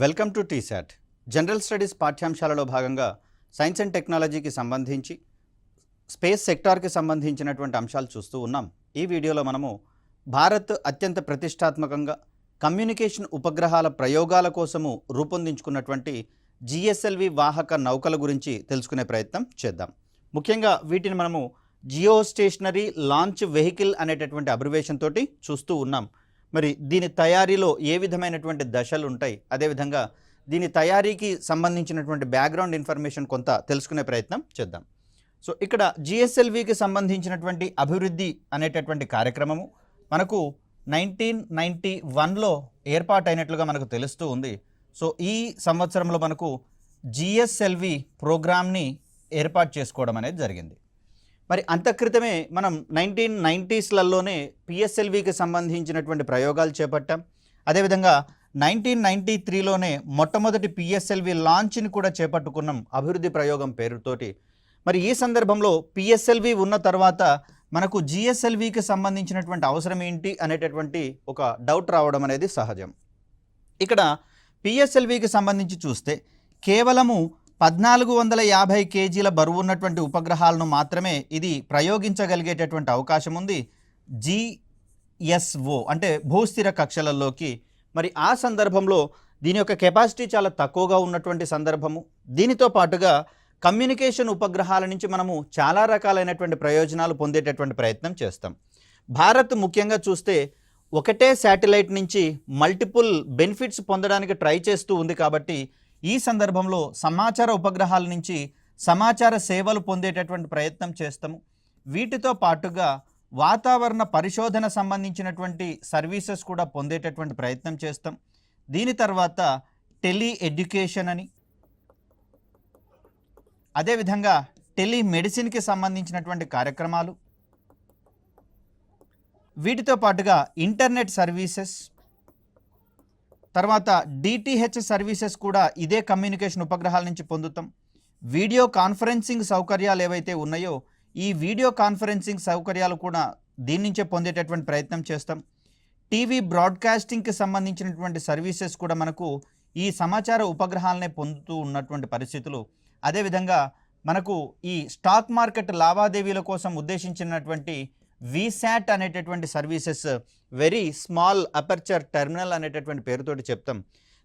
Welcome to TSAT. General studies పాఠ్యాంశాలలో భాగంగా science and టెక్నాలజీకి సంబంధించి స్పేస్ సెక్టార్కి సంబంధించినటువంటి అంశాలు చూస్తూ ఉన్నాం. ఈ వీడియోలో మనము భారత్ అత్యంత ప్రతిష్టాత్మకంగా కమ్యూనికేషన్ ఉపగ్రహాల ప్రయోగాల కోసము రూపొందించుకున్నటువంటి జిఎస్ఎల్వి వాహక నౌకల గురించి తెలుసుకునే ప్రయత్నం చేద్దాం. ముఖ్యంగా వీటిని మనము జియో స్టేషనరీ లాంచ్ వెహికల్ అనేటటువంటి అబ్రివేషన్ తోటి చూస్తూ ఉన్నాం. మరి దీని తయారీలో ఏ విధమైనటువంటి దశలు ఉంటాయి, అదేవిధంగా దీని తయారీకి సంబంధించినటువంటి బ్యాక్గ్రౌండ్ ఇన్ఫర్మేషన్ కొంత తెలుసుకునే ప్రయత్నం చేద్దాం. సో ఇక్కడ జిఎస్ఎల్వికి సంబంధించినటువంటి అభివృద్ధి అనేటటువంటి కార్యక్రమము మనకు 1991లో ఏర్పాటైనట్లుగా మనకు తెలుస్తూ ఉంది. సో ఈ సంవత్సరంలో మనకు జిఎస్ఎల్వి ప్రోగ్రామ్ని ఏర్పాటు చేసుకోవడం అనేది జరిగింది. మరి అంతక్రితమే మనం 1990స్లలోనే పిఎస్ఎల్వికి సంబంధించినటువంటి ప్రయోగాలు చేపట్టాం. అదేవిధంగా 1993లోనే మొట్టమొదటి పిఎస్ఎల్వి లాంచ్ని కూడా చేపట్టుకున్నాం అభివృద్ధి ప్రయోగం పేరుతోటి. మరి ఈ సందర్భంలో పిఎస్ఎల్వి ఉన్న తర్వాత మనకు జిఎస్ఎల్వికి సంబంధించినటువంటి అవసరం ఏంటి అనేటటువంటి ఒక డౌట్ రావడం అనేది సహజం. ఇక్కడ పిఎస్ఎల్వికి సంబంధించి చూస్తే కేవలము 1450 కేజీల బరువు ఉన్నటువంటి ఉపగ్రహాలను మాత్రమే ఇది ప్రయోగించగలిగేటటువంటి అవకాశం ఉంది జిఎస్ఓ అంటే భూస్థిర కక్షలలోకి. మరి ఆ సందర్భంలో దీని యొక్క కెపాసిటీ చాలా తక్కువగా ఉన్నటువంటి సందర్భము. దీనితో పాటుగా కమ్యూనికేషన్ ఉపగ్రహాల నుంచి మనము చాలా రకాలైనటువంటి ప్రయోజనాలు పొందేటటువంటి ప్రయత్నం చేస్తాం. భారత్ ముఖ్యంగా చూస్తే ఒకటే శాటిలైట్ నుంచి మల్టిపుల్ బెనిఫిట్స్ పొందడానికి ట్రై చేస్తూ ఉంది. కాబట్టి ఈ సందర్భంలో సమాచార ఉపగ్రహాల నుంచి సమాచార సేవలు పొందేటటువంటి ప్రయత్నం చేస్తాము. వీటితో పాటుగా వాతావరణ పరిశోధన సంబంధించినటువంటి సర్వీసెస్ కూడా పొందేటటువంటి ప్రయత్నం చేస్తాం. దీని తర్వాత టెలి ఎడ్యుకేషన్ అని, అదేవిధంగా టెలిమెడిసిన్కి సంబంధించినటువంటి కార్యక్రమాలు, వీటితో పాటుగా ఇంటర్నెట్ సర్వీసెస్, తర్వాత డిటిహెచ్ సర్వీసెస్ కూడా ఇదే కమ్యూనికేషన్ ఉపగ్రహాల నుంచి పొందుతాం. వీడియో కాన్ఫరెన్సింగ్ సౌకర్యాలు ఏవైతే ఉన్నాయో ఈ వీడియో కాన్ఫరెన్సింగ్ సౌకర్యాలు కూడా దీని నుంచే పొందేటటువంటి ప్రయత్నం చేస్తాం. టీవీ బ్రాడ్కాస్టింగ్కి సంబంధించినటువంటి సర్వీసెస్ కూడా మనకు ఈ సమాచార ఉపగ్రహాలనే పొందుతూ ఉన్నటువంటి పరిస్థితులు. అదేవిధంగా మనకు ఈ స్టాక్ మార్కెట్ లావాదేవీల కోసం ఉద్దేశించినటువంటి విశాట్ అనేటటువంటి services, very small aperture terminal అనేటటువంటి పేరుతోటి చెప్తాం.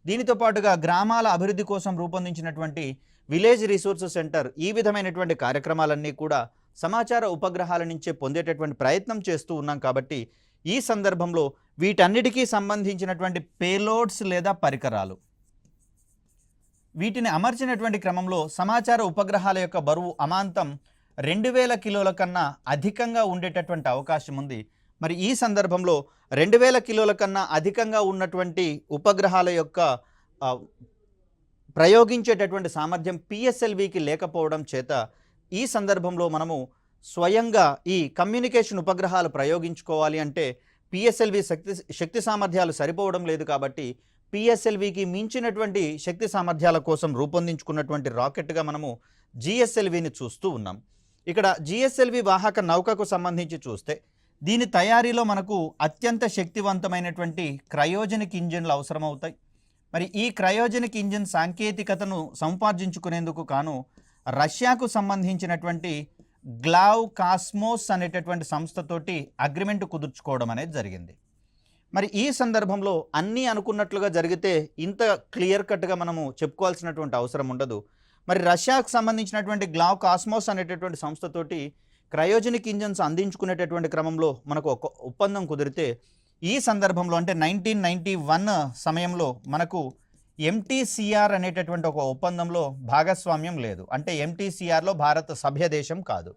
దీనితో పాటుగా గ్రామాల అభివృద్ధి కోసం రూపొందించినటువంటి విలేజ్ రిసోర్స్ సెంటర్, ఈ విధమైనటువంటి కార్యక్రమాలన్నీ కూడా సమాచార ఉపగ్రహాల నుంచే పొందేటటువంటి ప్రయత్నం చేస్తూ ఉన్నాం. కాబట్టి ఈ సందర్భంలో వీటన్నిటికీ సంబంధించినటువంటి పేలోడ్స్ లేదా పరికరాలు, వీటిని అమర్చినటువంటి క్రమంలో సమాచార ఉపగ్రహాల యొక్క బరువు అమాంతం 2000 కిలోల కన్నా అధికంగా ఉండేటటువంటి అవకాశం ఉంది. మరి ఈ సందర్భంలో 2000 కిలోల కన్నా అధికంగా ఉన్నటువంటి ఉపగ్రహాల యొక్క ప్రయోగించేటటువంటి సామర్థ్యం పిఎస్ఎల్వికి లేకపోవడం చేత ఈ సందర్భంలో మనము స్వయంగా ఈ కమ్యూనికేషన్ ఉపగ్రహాలు ప్రయోగించుకోవాలి అంటే పిఎస్ఎల్వి శక్తి సామర్థ్యాలు సరిపోవడం లేదు. కాబట్టి పిఎస్ఎల్వికి మించినటువంటి శక్తి సామర్థ్యాల కోసం రూపొందించుకున్నటువంటి రాకెట్గా మనము జిఎస్ఎల్విని చూస్తూ ఉన్నాం. ఇక్కడ జిఎస్ఎల్వి వాహక నౌకకు సంబంధించి చూస్తే దీని తయారీలో మనకు అత్యంత శక్తివంతమైనటువంటి క్రయోజనిక్ ఇంజిన్లు అవసరమవుతాయి. మరి ఈ క్రయోజనిక్ ఇంజిన్ సాంకేతికతను సంపాదించుకునేందుకు కాను రష్యాకు సంబంధించినటువంటి గ్లావ్ కాస్మోస్ అనేటటువంటి సంస్థతోటి అగ్రిమెంట్ కుదుర్చుకోవడం అనేది జరిగింది. మరి ఈ సందర్భంలో అన్నీ అనుకున్నట్లుగా జరిగితే ఇంత క్లియర్ కట్గా మనము చెప్పుకోవాల్సినటువంటి అవసరం ఉండదు. మరి రష్యాకు సంబంధించినటువంటి గ్లావ్ కాస్మోస్ అనేటటువంటి సంస్థతోటి క్రయోజనిక్ ఇంజన్స్ అందించుకునేటటువంటి క్రమంలో మనకు ఒక ఒప్పందం కుదిరితే ఈ సందర్భంలో అంటే 1991 సమయంలో మనకు ఎంటీసీఆర్ అనేటటువంటి ఒక ఒప్పందంలో భాగస్వామ్యం లేదు. అంటే ఎంటీసీఆర్లో భారత సభ్య దేశం కాదు.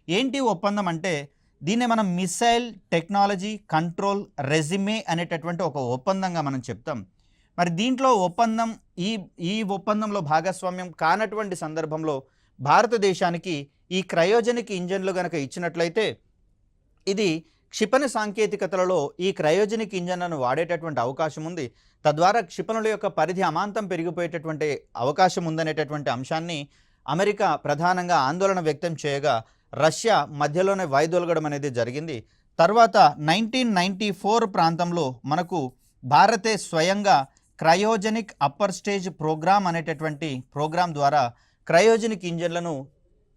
ఏంటి ఒప్పందం అంటే దీన్నే మనం మిసైల్ టెక్నాలజీ కంట్రోల్ రెజిమే అనేటటువంటి ఒక ఒప్పందంగా మనం చెప్తాం. మరి దీంట్లో ఒప్పందం ఈ ఒప్పందంలో భాగస్వామ్యం కానటువంటి సందర్భంలో భారతదేశానికి ఈ క్రయోజనిక్ ఇంజన్లు కనుక ఇచ్చినట్లయితే ఇది క్షిపణి సాంకేతికతలలో ఈ క్రయోజనిక్ ఇంజన్లను వాడేటటువంటి అవకాశం ఉంది. తద్వారా క్షిపణుల యొక్క పరిధి అమాంతం పెరిగిపోయేటటువంటి అవకాశం ఉందనేటటువంటి అంశాన్ని అమెరికా ప్రధానంగా ఆందోళన వ్యక్తం చేయగా రష్యా మధ్యలోనే వైదొలగడం అనేది జరిగింది. తర్వాత 1994 ప్రాంతంలో మనకు భారతే స్వయంగా క్రయోజనిక్ అప్పర్ స్టేజ్ ప్రోగ్రామ్ అనేటటువంటి ప్రోగ్రాం ద్వారా క్రయోజనిక్ ఇంజన్లను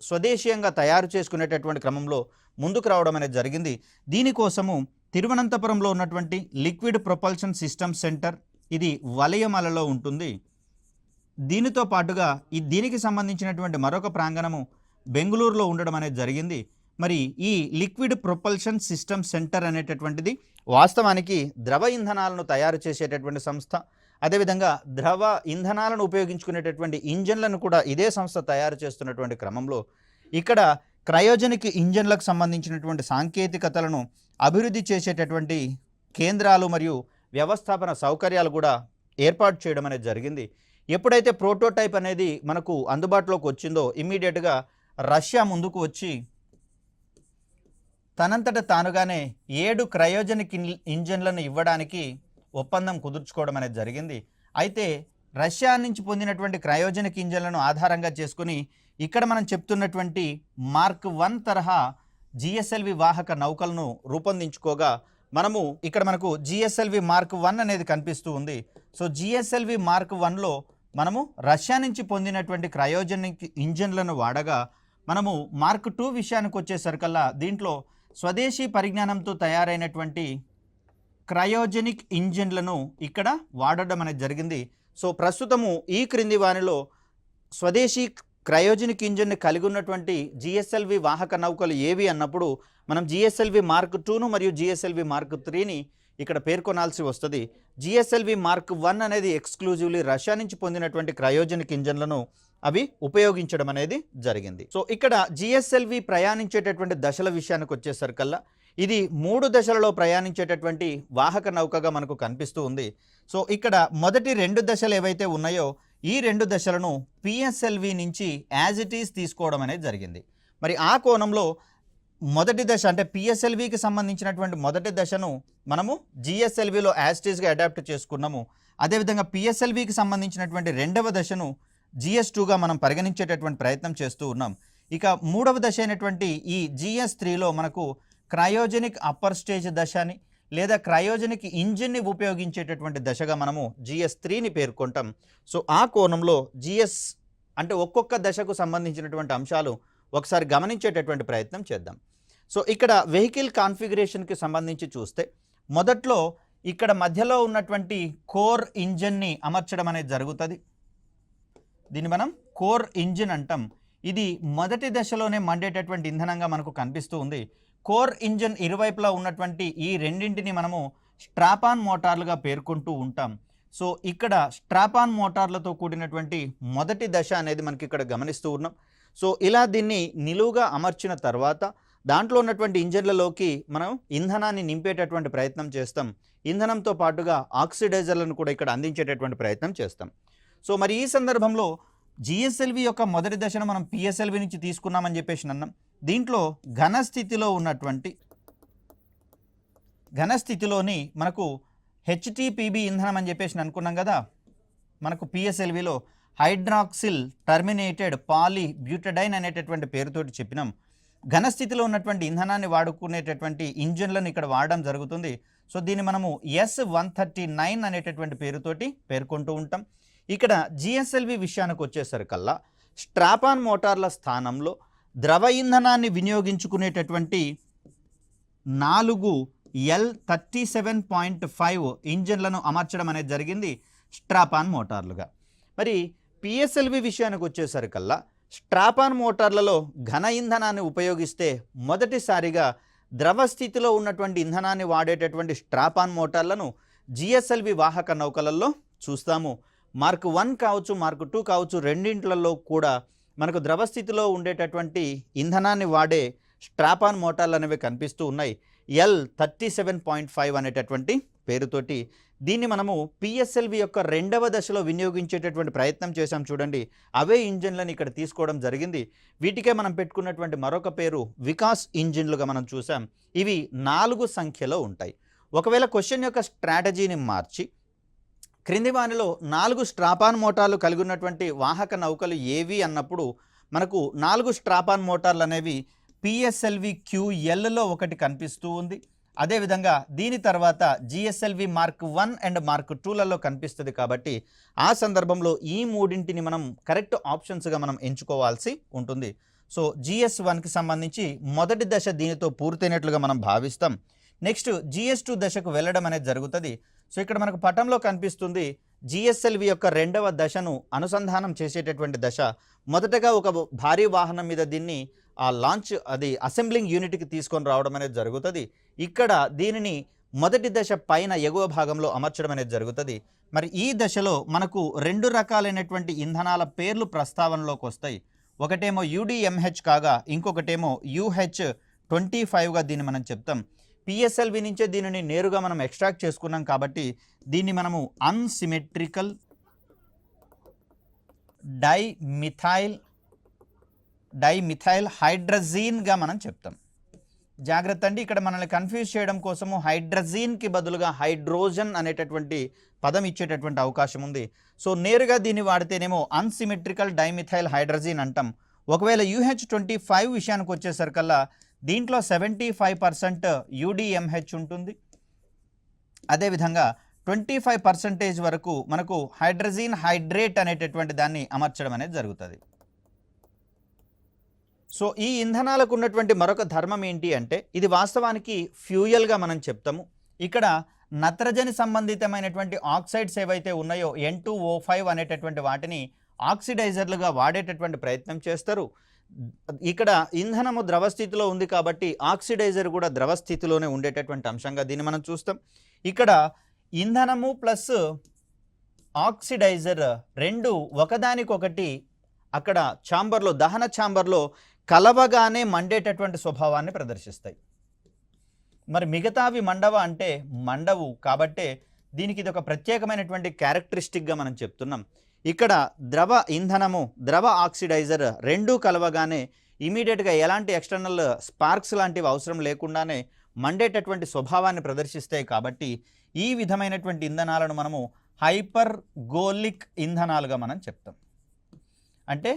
స్వదేశీయంగా తయారు చేసుకునేటటువంటి క్రమంలో ముందుకు రావడం అనేది జరిగింది. దీనికోసము తిరువనంతపురంలో ఉన్నటువంటి లిక్విడ్ ప్రొపల్షన్ సిస్టమ్ సెంటర్, ఇది వలయమలలో ఉంటుంది. దీనితో పాటుగా దీనికి సంబంధించినటువంటి మరొక ప్రాంగణము బెంగళూరులో ఉండడం అనేది జరిగింది. మరి ఈ లిక్విడ్ ప్రొపల్షన్ సిస్టమ్ సెంటర్ అనేటటువంటిది వాస్తవానికి ద్రవ ఇంధనాలను తయారు చేసేటటువంటి సంస్థ. అదేవిధంగా ద్రవ ఇంధనాలను ఉపయోగించుకునేటటువంటి ఇంజన్లను కూడా ఇదే సంస్థ తయారు చేస్తున్నటువంటి క్రమంలో ఇక్కడ క్రయోజనిక్ ఇంజన్లకు సంబంధించినటువంటి సాంకేతికతలను అభివృద్ధి చేసేటటువంటి కేంద్రాలు మరియు వ్యవస్థాపన సౌకర్యాలు కూడా ఏర్పాటు చేయడం అనేది జరిగింది. ఎప్పుడైతే ప్రోటోటైప్ అనేది మనకు అందుబాటులోకి వచ్చిందో ఇమ్మీడియట్గా రష్యా ముందుకు వచ్చి తనంతట తానుగానే 7 క్రయోజనిక్ ఇంజన్లను ఇవ్వడానికి ఒప్పందం కుదుర్చుకోవడం అనేది జరిగింది. అయితే రష్యా నుంచి పొందినటువంటి క్రయోజనిక్ ఇంజన్లను ఆధారంగా చేసుకుని ఇక్కడ మనం చెప్తున్నటువంటి మార్క్ 1 తరహా జిఎస్ఎల్వి వాహక నౌకలను రూపొందించుకోగా మనము ఇక్కడ మనకు జిఎస్ఎల్వి మార్క్ 1 అనేది కనిపిస్తూ ఉంది. సో జిఎస్ఎల్వి మార్క్ 1లో మనము రష్యా నుంచి పొందినటువంటి క్రయోజనిక్ ఇంజన్లను వాడగా మనము మార్క్ 2 విషయానికి వచ్చేసరికల్లా దీంట్లో స్వదేశీ పరిజ్ఞానంతో తయారైనటువంటి క్రయోజనిక్ ఇంజన్లను ఇక్కడ వాడడం అనేది జరిగింది. సో ప్రస్తుతము ఈ క్రింది వానిలో స్వదేశీ క్రయోజనిక్ ఇంజన్ని కలిగి ఉన్నటువంటి జిఎస్ఎల్వి వాహక నౌకలు ఏవి అన్నప్పుడు మనం జిఎస్ఎల్వి మార్క్ 2ను మరియు జిఎస్ఎల్వి మార్క్ 3ని ఇక్కడ పేర్కొనాల్సి వస్తుంది. జిఎస్ఎల్వి మార్క్ 1 అనేది ఎక్స్క్లూజివ్లీ రష్యా నుంచి పొందినటువంటి క్రయోజనిక్ ఇంజన్లను అవి ఉపయోగించడం అనేది జరిగింది. సో ఇక్కడ జిఎస్ఎల్వి ప్రయాణించేటటువంటి దశల విషయానికి వచ్చేసరికల్లా ఇది 3 దశలలో ప్రయాణించేటటువంటి వాహక నౌకగా మనకు కనిపిస్తూ ఉంది. సో ఇక్కడ మొదటి 2 దశలు ఏవైతే ఉన్నాయో ఈ 2 దశలను పిఎస్ఎల్వి నుంచి యాజ్ ఇట్ ఈస్ తీసుకోవడం అనేది జరిగింది. మరి ఆ కోణంలో మొదటి దశ అంటే పిఎస్ఎల్వికి సంబంధించినటువంటి మొదటి దశను మనము జిఎస్ఎల్విలో యాజ్ ఇట్ ఈస్గా అడాప్ట్ చేసుకున్నాము. అదేవిధంగా పిఎస్ఎల్వికి సంబంధించినటువంటి 2వ దశను GS2గా మనం పరిగణించేటటువంటి ప్రయత్నం చేస్తూ ఉన్నాం. ఇక 3వ దశ అయినటువంటి ఈ GS3లో మనకు క్రయోజనిక్ అప్పర్ స్టేజ్ దశని లేదా క్రయోజనిక్ ఇంజిన్ని ఉపయోగించేటటువంటి దశగా మనము GS3ని పేర్కొంటాం. సో ఆ కోణంలో GS అంటే ఒక్కొక్క దశకు సంబంధించినటువంటి అంశాలు ఒకసారి గమనించేటటువంటి ప్రయత్నం చేద్దాం. సో ఇక్కడ వెహికల్ కాన్ఫిగరేషన్కి సంబంధించి చూస్తే మొదట్లో ఇక్కడ మధ్యలో ఉన్నటువంటి కోర్ ఇంజిన్ని అమర్చడం అనేది జరుగుతుంది. దీన్ని మనం కోర్ ఇంజిన్ అంటాం. ఇది మొదటి దశలోనే మండేటటువంటి ఇంధనంగా మనకు కనిపిస్తూ ఉంది. కోర్ ఇంజిన్ ఇరువైపులా ఉన్నటువంటి ఈ రెండింటిని మనము స్ట్రాపాన్ మోటార్లుగా పేర్కొంటూ ఉంటాం. సో ఇక్కడ స్ట్రాపాన్ మోటార్లతో కూడినటువంటి మొదటి దశ అనేది మనకి ఇక్కడ గమనిస్తూ ఉన్నాం. సో ఇలా దీన్ని నిలువుగా అమర్చిన తర్వాత దాంట్లో ఉన్నటువంటి ఇంజన్లలోకి మనం ఇంధనాన్ని నింపేటటువంటి ప్రయత్నం చేస్తాం. ఇంధనంతో పాటుగా ఆక్సిడైజర్లను కూడా ఇక్కడ అందించేటటువంటి ప్రయత్నం చేస్తాం. సో మరి ఈ సందర్భంలో జిఎస్ఎల్వి యొక్క మొదటి దశను మనం పిఎస్ఎల్వి నుంచి తీసుకున్నామని చెప్పేసి అన్నాం. దీంట్లో ఘనస్థితిలోని మనకు హెచ్టిపిబి ఇంధనం అని చెప్పేసి అనుకున్నాం కదా. మనకు పిఎస్ఎల్విలో హైడ్రాక్సిల్ టర్మినేటెడ్ పాలీ బ్యూటడైన్ అనేటటువంటి పేరుతోటి చెప్పినాం. ఘనస్థితిలో ఉన్నటువంటి ఇంధనాన్ని వాడుకునేటటువంటి ఇంజన్లను ఇక్కడ వాడడం జరుగుతుంది. సో దీన్ని మనము S139 అనేటటువంటి పేరుతోటి పేర్కొంటూ ఉంటాం. ఇక్కడ జిఎస్ఎల్వి విషయానికి వచ్చేసరికల్లా స్ట్రాపాన్ మోటార్ల స్థానంలో ద్రవ ఇంధనాన్ని వినియోగించుకునేటటువంటి 4 L37.5 ఇంజన్లను అమర్చడం అనేది జరిగింది స్ట్రాపాన్ మోటార్లుగా. మరి పిఎస్ఎల్వి విషయానికి వచ్చేసరికల్లా స్ట్రాపాన్ మోటార్లలో ఘన ఇంధనాన్ని ఉపయోగిస్తే మొదటిసారిగా ద్రవ స్థితిలో ఉన్నటువంటి ఇంధనాన్ని వాడేటటువంటి స్ట్రాపాన్ మోటార్లను జిఎస్ఎల్వి వాహక నౌకలలో చూస్తాము. మార్క్ 1 కావచ్చు, మార్క్ 2 కావచ్చు, రెండింట్లలో కూడా మనకు ద్రవ స్థితిలో ఉండేటటువంటి ఇంధనాన్ని వాడే స్ట్రాపాన్ మోటార్లు అనేవి కనిపిస్తూ ఉన్నాయి. L37.5 అనేటటువంటి పేరుతోటి దీన్ని మనము పిఎస్ఎల్వి యొక్క 2వ దశలో వినియోగించేటటువంటి ప్రయత్నం చేశాం. చూడండి, అవే ఇంజిన్లను ఇక్కడ తీసుకోవడం జరిగింది. వీటికే మనం పెట్టుకున్నటువంటి మరొక పేరు వికాస్ ఇంజిన్లుగా మనం చూసాం. ఇవి 4 సంఖ్యలో ఉంటాయి. ఒకవేళ క్వశ్చన్ యొక్క స్ట్రాటజీని మార్చి క్రింది వానిలో 4 స్ట్రాపాన్ మోటార్లు కలిగి ఉన్నటువంటి వాహక నౌకలు ఏవి అన్నప్పుడు మనకు 4 స్ట్రాపాన్ మోటార్లు అనేవి పిఎస్ఎల్వి QLలో ఒకటి కనిపిస్తూ ఉంది. అదేవిధంగా దీని తర్వాత జిఎస్ఎల్వి మార్క్ 1 అండ్ మార్క్ 2లలో కనిపిస్తుంది కాబట్టి ఆ సందర్భంలో ఈ మూడింటిని మనం కరెక్ట్ ఆప్షన్స్గా మనం ఎంచుకోవాల్సి ఉంటుంది. సో GS1కి సంబంధించి మొదటి దశ దీనితో పూర్తయినట్లుగా మనం భావిస్తాం. నెక్స్ట్ GS2 దశకు వెళ్ళడం అనేది జరుగుతుంది. సో ఇక్కడ మనకు పటంలో కనిపిస్తుంది GSLV యొక్క రెండవ దశను అనుసంధానం చేసేటటువంటి దశ. మొదటగా ఒక భారీ వాహనం మీద దీన్ని లాంచ్ అసెంబ్లింగ్ యూనిట్కి తీసుకొని రావడం అనేది జరుగుతుంది. ఇక్కడ దీనిని మొదటి దశ పైన ఎగువ భాగంలో అమర్చడం అనేది జరుగుతుంది. మరి ఈ దశలో మనకు రెండు రకాలైనటువంటి ఇంధనాల పేర్లు ప్రస్తావనలోకి వస్తాయి. ఒకటేమో UDMH కాగా ఇంకొకటేమో UH25గా దీన్ని మనం చెప్తాం. PSLV నుంచే దీనిని నేరుగా మనం ఎక్స్ట్రాక్ట్ చేసుకున్నాం కాబట్టి దీన్ని మనము అన్సిమెట్రికల్ డైమిథైల్ హైడ్రజీన్గా మనం చెప్తాం. జాగ్రత్త అండి, ఇక్కడ మనల్ని కన్ఫ్యూజ్ చేయడం కోసము హైడ్రజీన్కి బదులుగా హైడ్రోజన్ అనేటటువంటి పదం ఇచ్చేటటువంటి అవకాశం ఉంది. సో నేరుగా దీన్ని వాడితేనేమో అన్సిమెట్రికల్ డైమిథైల్ హైడ్రజీన్ అంటాం. ఒకవేళ UH25 విషయానికి వచ్చేసరికల్లా దీంట్లో 75% UDMH ఉంటుంది. అదేవిధంగా 25% వరకు మనకు హైడ్రజీన్ హైడ్రేట్ అనేటటువంటి దాన్ని అమర్చడం అనేది జరుగుతుంది. సో ఈ ఇంధనాలకు ఉన్నటువంటి మరొక ధర్మం ఏంటి అంటే ఇది వాస్తవానికి ఫ్యూయల్గా మనం చెప్తాము. ఇక్కడ నత్రజని సంబంధితమైనటువంటి ఆక్సైడ్స్ ఏవైతే ఉన్నాయో N2O5 అనేటటువంటి వాటిని ఆక్సిడైజర్లుగా వాడేటటువంటి ప్రయత్నం చేస్తారు. ఇక్కడ ఇంధనము ద్రవ స్థితిలో ఉంది కాబట్టి ఆక్సిడైజర్ కూడా ద్రవ స్థితిలోనే ఉండేటటువంటి అంశంగా దీన్ని మనం చూస్తాం. ఇక్కడ ఇంధనము ప్లస్ ఆక్సిడైజర్ రెండు ఒకదానికొకటి అక్కడ ఛాంబర్లో దహన ఛాంబర్లో కలవగానే మండేటటువంటి స్వభావాన్ని ప్రదర్శిస్తాయి. మరి మిగతావి మండవ అంటే మండవు కాబట్టే దీనికి ఇది ఒక ప్రత్యేకమైనటువంటి క్యారెక్టరిస్టిక్గా మనం చెప్తున్నాం. ఇక్కడ ద్రవ ఇంధనము ద్రవ ఆక్సిడైజర్ రెండూ కలవగానే ఇమీడియట్గా ఎలాంటి ఎక్స్టర్నల్ స్పార్క్స్ లాంటివి అవసరం లేకుండానే మండేటటువంటి స్వభావాన్ని ప్రదర్శిస్తాయి. కాబట్టి ఈ విధమైనటువంటి ఇంధనాలను మనము హైపర్గోలిక్ ఇంధనాలుగా మనం చెప్తాం. అంటే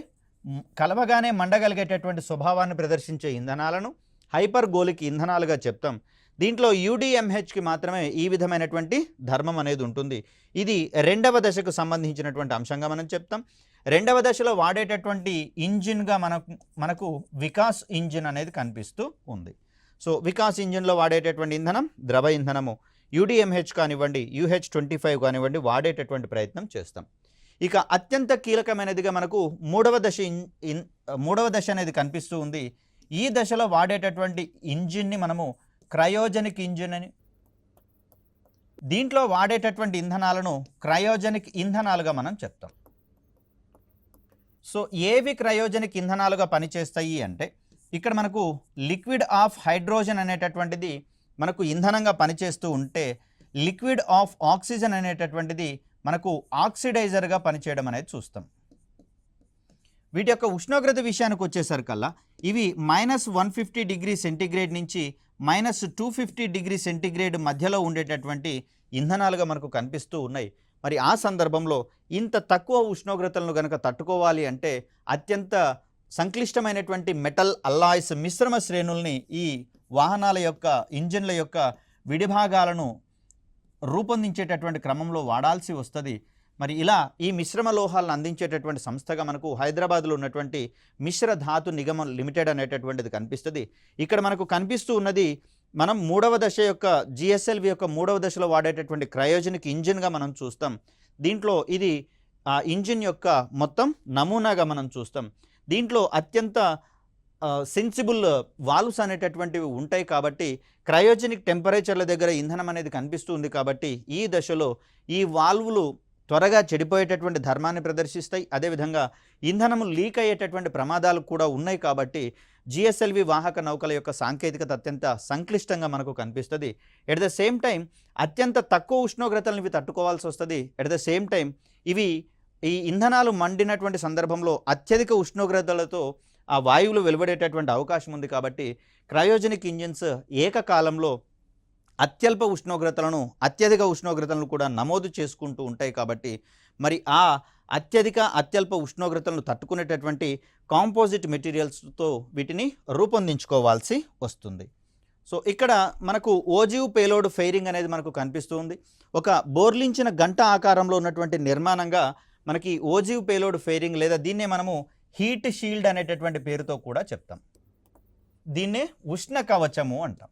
కలవగానే మండగలిగేటటువంటి స్వభావాన్ని ప్రదర్శించే ఇంధనాలను హైపర్గోలిక్ ఇంధనాలుగా చెప్తాం. దీంట్లో UDMHకి మాత్రమే ఈ విధమైనటువంటి ధర్మం అనేది ఉంటుంది. ఇది రెండవ దశకు సంబంధించినటువంటి అంశంగా మనం చెప్తాం. రెండవ దశలో వాడేటటువంటి ఇంజిన్గా మనకు వికాస్ ఇంజిన్ అనేది కనిపిస్తూ ఉంది. సో వికాస్ ఇంజిన్లో వాడేటటువంటి ఇంధనం ద్రవ ఇంధనము UDMH కానివ్వండి UH25 కానివ్వండి వాడేటటువంటి ప్రయత్నం చేస్తాం. ఇక అత్యంత కీలకమైనదిగా మనకు మూడవ దశ అనేది కనిపిస్తూ ఉంది. ఈ దశలో వాడేటటువంటి ఇంజిన్ని మనము క్రయోజనిక్ ఇంజిన్ అని, దీంట్లో వాడేటటువంటి ఇంధనాలను క్రయోజనిక్ ఇంధనాలుగా మనం చెప్తాం. సో ఏవి క్రయోజనిక్ ఇంధనాలుగా పనిచేస్తాయి అంటే ఇక్కడ మనకు లిక్విడ్ ఆఫ్ హైడ్రోజన్ అనేటటువంటిది మనకు ఇంధనంగా పనిచేస్తూ ఉంటే లిక్విడ్ ఆఫ్ ఆక్సిజన్ అనేటటువంటిది మనకు ఆక్సిడైజర్గా పనిచేయడం అనేది చూస్తాం. వీటి యొక్క ఉష్ణోగ్రత విషయానికి వచ్చేసరికల్లా ఇవి -150°C నుంచి -250°C మధ్యలో ఉండేటటువంటి ఇంధనాలుగా మనకు కనిపిస్తూ ఉన్నాయి. మరి ఆ సందర్భంలో ఇంత తక్కువ ఉష్ణోగ్రతలను కనుక తట్టుకోవాలి అంటే అత్యంత సంక్లిష్టమైనటువంటి మెటల్ అల్లాయ్స్ మిశ్రమ శ్రేణుల్ని ఈ వాహనాల యొక్క ఇంజిన్ల యొక్క విడిభాగాలను రూపొందించేటటువంటి క్రమంలో వాడాల్సి వస్తుంది. మరి ఇలా ఈ మిశ్రమ లోహాలను అందించేటటువంటి సంస్థగా మనకు హైదరాబాద్లో ఉన్నటువంటి మిశ్ర ధాతు నిగమం లిమిటెడ్ అనేటటువంటిది కనిపిస్తుంది. ఇక్కడ మనకు కనిపిస్తూ ఉన్నది మనం మూడవ దశ యొక్క GSLV యొక్క మూడవ దశలో వాడేటటువంటి క్రయోజనిక్ ఇంజిన్గా మనం చూస్తాం. దీంట్లో ఇది ఇంజిన్ యొక్క మొత్తం నమూనాగా మనం చూస్తాం. దీంట్లో అత్యంత సెన్సిబుల్ వాల్వ్స్ అనేటటువంటివి ఉంటాయి కాబట్టి క్రయోజనిక్ టెంపరేచర్ల దగ్గర ఇంధనం అనేది కనిపిస్తుంది కాబట్టి ఈ దశలో ఈ వాల్వులు త్వరగా చెడిపోయేటటువంటి ధర్మాన్ని ప్రదర్శిస్తాయి. అదేవిధంగా ఇంధనము లీక్ అయ్యేటటువంటి ప్రమాదాలు కూడా ఉన్నాయి కాబట్టి GSLV వాహక నౌకల యొక్క సాంకేతికత అత్యంత సంక్లిష్టంగా మనకు కనిపిస్తుంది. ఎట్ ద సేమ్ టైం అత్యంత తక్కువ ఉష్ణోగ్రతలను ఇవి తట్టుకోవాల్సి వస్తుంది. ఎట్ ద సేమ్ టైం ఇవి ఈ ఇంధనాలు మండినటువంటి సందర్భంలో అత్యధిక ఉష్ణోగ్రతలతో ఆ వాయువులు వెలువడేటటువంటి అవకాశం ఉంది. కాబట్టి క్రయోజనిక్ ఇంజిన్స్ ఏకకాలంలో అత్యల్ప ఉష్ణోగ్రతలను అత్యధిక ఉష్ణోగ్రతలను కూడా నమోదు చేసుకుంటూ ఉంటాయి. కాబట్టి మరి ఆ అత్యల్ప ఉష్ణోగ్రతలను తట్టుకునేటటువంటి కాంపోజిట్ మెటీరియల్స్తో వీటిని రూపొందించుకోవాల్సి వస్తుంది. సో ఇక్కడ మనకు ఓజివ్ పేలోడ్ ఫెయిరింగ్ అనేది మనకు కనిపిస్తుంది. ఒక బోర్లించిన గంట ఆకారంలో ఉన్నటువంటి నిర్మాణంగా మనకి ఓజివ్ పేలోడ్ ఫెయిరింగ్ లేదా దీన్నే మనము హీట్ షీల్డ్ అనేటటువంటి పేరుతో కూడా చెప్తాం. దీన్నే ఉష్ణ కవచము అంటాం.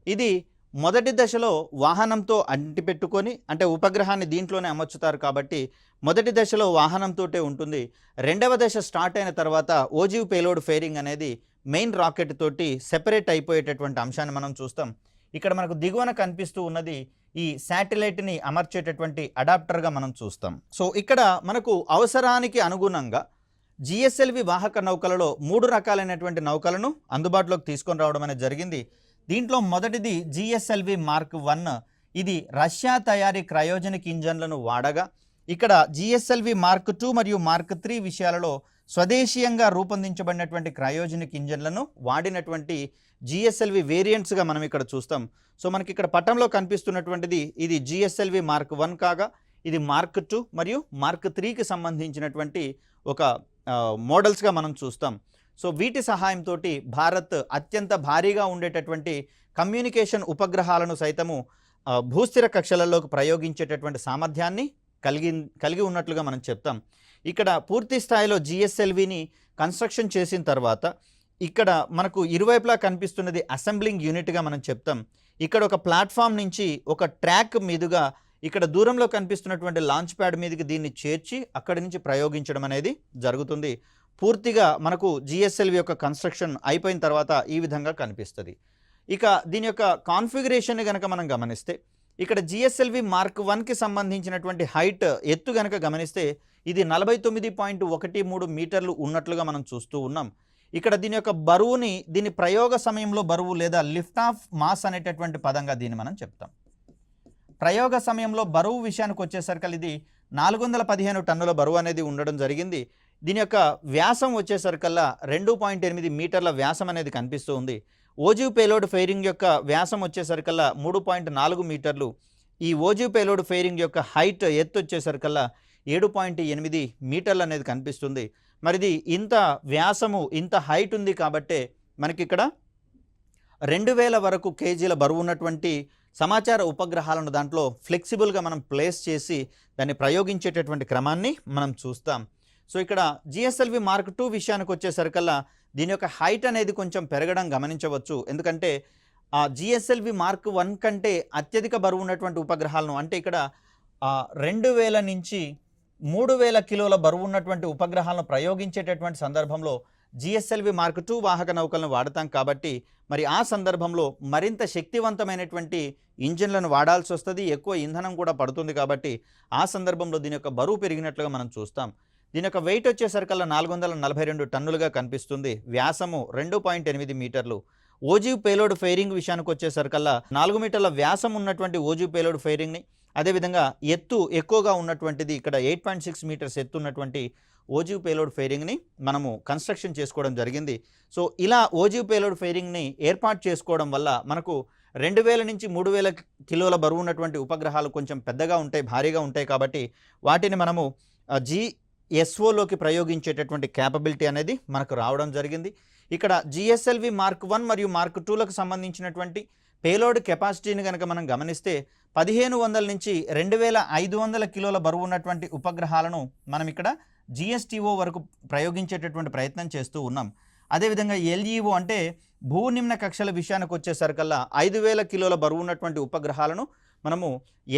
ఇది మొదటి దశలో వాహనంతో అంటిపెట్టుకొని, అంటే ఉపగ్రహాన్ని దీంట్లోనే అమర్చుతారు కాబట్టి మొదటి దశలో వాహనంతోటే ఉంటుంది. రెండవ దశ స్టార్ట్ అయిన తర్వాత ఓజివ్ పేలోడ్ ఫెయిరింగ్ అనేది మెయిన్ రాకెట్ తోటి సెపరేట్ అయిపోయేటటువంటి అంశాన్ని మనం చూస్తాం. ఇక్కడ మనకు దిగువన కనిపిస్తూ ఉన్నది ఈ శాటిలైట్ని అమర్చేటటువంటి అడాప్టర్గా మనం చూస్తాం. సో ఇక్కడ మనకు అవసరానికి అనుగుణంగా జిఎస్ఎల్వి వాహక నౌకలలో 3 రకాలైనటువంటి నౌకలను అందుబాటులోకి తీసుకొని రావడం అనేది జరిగింది. దీంట్లో మొదటిది జిఎస్ఎల్వి మార్క్ 1. ఇది రష్యా తయారీ క్రయోజనిక్ ఇంజన్లను వాడగా, ఇక్కడ జిఎస్ఎల్వి మార్క్ 2 మరియు మార్క్ 3 విషయాలలో స్వదేశీయంగా రూపొందించబడినటువంటి క్రయోజనిక్ ఇంజన్లను వాడినటువంటి జిఎస్ఎల్వి వేరియంట్స్గా మనం ఇక్కడ చూస్తాం. సో మనకి ఇక్కడ పటంలో కనిపిస్తున్నటువంటిది ఇది జిఎస్ఎల్వి మార్క్ 1 కాగా, ఇది మార్క్ 2 మరియు మార్క్ 3కి సంబంధించినటువంటి ఒక మోడల్స్గా మనం చూస్తాం. సో వీటి సహాయంతో భారత్ అత్యంత భారీగా ఉండేటటువంటి కమ్యూనికేషన్ ఉపగ్రహాలను సైతము భూస్థిర కక్షలలోకి ప్రయోగించేటటువంటి సామర్థ్యాన్ని కలిగి ఉన్నట్లుగా మనం చెప్తాం. ఇక్కడ పూర్తి స్థాయిలో జిఎస్ఎల్విని కన్స్ట్రక్షన్ చేసిన తర్వాత ఇక్కడ మనకు ఇరువైపులా కనిపిస్తున్నది అసెంబ్లింగ్ యూనిట్గా మనం చెప్తాం. ఇక్కడ ఒక ప్లాట్ఫామ్ నుంచి ఒక ట్రాక్ మీదుగా ఇక్కడ దూరంలో కనిపిస్తున్నటువంటి లాంచ్ ప్యాడ్ మీదకి దీన్ని చేర్చి అక్కడి నుంచి ప్రయోగించడం అనేది జరుగుతుంది. పూర్తిగా మనకు జిఎస్ఎల్వి యొక్క కన్స్ట్రక్షన్ అయిపోయిన తర్వాత ఈ విధంగా కనిపిస్తుంది. ఇక దీని యొక్క కాన్ఫిగరేషన్ని కనుక మనం గమనిస్తే ఇక్కడ జిఎస్ఎల్వి మార్క్ 1కి సంబంధించినటువంటి హైట్ ఎత్తు కనుక గమనిస్తే ఇది 49.13 మీటర్లు ఉన్నట్లుగా మనం చూస్తూ ఉన్నాం. ఇక్కడ దీని యొక్క బరువుని దీని ప్రయోగ సమయంలో బరువు లేదా లిఫ్ట్ ఆఫ్ మాస్ అనేటటువంటి పదంగా దీన్ని మనం చెప్తాం. ప్రయోగ సమయంలో బరువు విషయానికి వచ్చేసరికి ఇది 415 టన్నుల బరువు అనేది ఉండడం జరిగింది. దీని యొక్క వ్యాసం వచ్చేసరికల్లా 2.8 మీటర్ల వ్యాసం అనేది కనిపిస్తూ ఉంది. ఓజివ్ పేలోడ్ ఫెయిరింగ్ యొక్క వ్యాసం వచ్చేసరికల్లా 3.4 మీటర్లు. ఈ ఓజివ్ పేలోడ్ ఫెయిరింగ్ యొక్క హైట్ ఎత్తు వచ్చేసరికల్లా 7.8 మీటర్లు అనేది కనిపిస్తుంది. మరిది ఇంత వ్యాసము ఇంత హైట్ ఉంది కాబట్టే మనకి ఇక్కడ 2000 వరకు కేజీల బరువు ఉన్నటువంటి సమాచార ఉపగ్రహాలను దాంట్లో ఫ్లెక్సిబుల్గా మనం ప్లేస్ చేసి దాన్ని ప్రయోగించేటటువంటి క్రమాన్ని మనం చూస్తాం. సో ఇక్కడ జిఎస్ఎల్వి మార్క్ 2 విషయానికి వచ్చేసరికల్లా దీని యొక్క హైట్ అనేది కొంచెం పెరగడం గమనించవచ్చు. ఎందుకంటే ఆ జిఎస్ఎల్వి మార్క్ 1 కంటే అత్యధిక బరువు ఉన్నటువంటి ఉపగ్రహాలను, అంటే ఇక్కడ 2000 నుంచి 3000 కిలోల బరువు ఉన్నటువంటి ఉపగ్రహాలను ప్రయోగించేటటువంటి సందర్భంలో జిఎస్ఎల్వి మార్క్ 2 వాహక నౌకలను వాడతాం కాబట్టి మరి ఆ సందర్భంలో మరింత శక్తివంతమైనటువంటి ఇంజిన్లను వాడాల్సి వస్తుంది. ఎక్కువ ఇంధనం కూడా పడుతుంది కాబట్టి ఆ సందర్భంలో దీని యొక్క బరువు పెరిగినట్లుగా మనం చూస్తాం. దీని యొక్క వెయిట్ వచ్చేసరికల్లా 442 టన్నులుగా కనిపిస్తుంది. వ్యాసము 2.8 మీటర్లు. ఓజివ్ పేలోడ్ ఫెయిరింగ్ విషయానికి వచ్చేసరికల్లా 4 మీటర్ల వ్యాసం ఉన్నటువంటి ఓజివ్ పేలోడ్ ఫెయిరింగ్ని, అదేవిధంగా ఎత్తు ఎక్కువగా ఉన్నటువంటిది ఇక్కడ 8.6 మీటర్స్ ఎత్తు ఉన్నటువంటి ఓజివ్ పేలోడ్ ఫెయిరింగ్ని మనము కన్స్ట్రక్షన్ చేసుకోవడం జరిగింది. సో ఇలా ఓజివ్ పేలోడ్ ఫెయిరింగ్ని ఏర్పాటు చేసుకోవడం వల్ల మనకు 2000 నుంచి 3000 కిలోల బరువు ఉన్నటువంటి ఉపగ్రహాలు కొంచెం పెద్దగా ఉంటాయి, భారీగా ఉంటాయి కాబట్టి వాటిని మనము జిఎస్ఓలోకి ప్రయోగించేటటువంటి క్యాపబిలిటీ అనేది మనకు రావడం జరిగింది. ఇక్కడ జిఎస్ఎల్వి మార్క్ 1 మరియు మార్క్ 2లకు సంబంధించినటువంటి పేలోడ్ కెపాసిటీని కనుక మనం గమనిస్తే 1500 నుంచి 2500 కిలోల బరువు ఉన్నటువంటి ఉపగ్రహాలను మనం ఇక్కడ జిఎస్టిఓ వరకు ప్రయోగించేటటువంటి ప్రయత్నం చేస్తూ ఉన్నాం. అదేవిధంగా ఎల్ఈఓ అంటే భూ నిమ్న కక్షల విషయానికి వచ్చేసరికల్లా 5000 కిలోల బరువు ఉన్నటువంటి ఉపగ్రహాలను మనము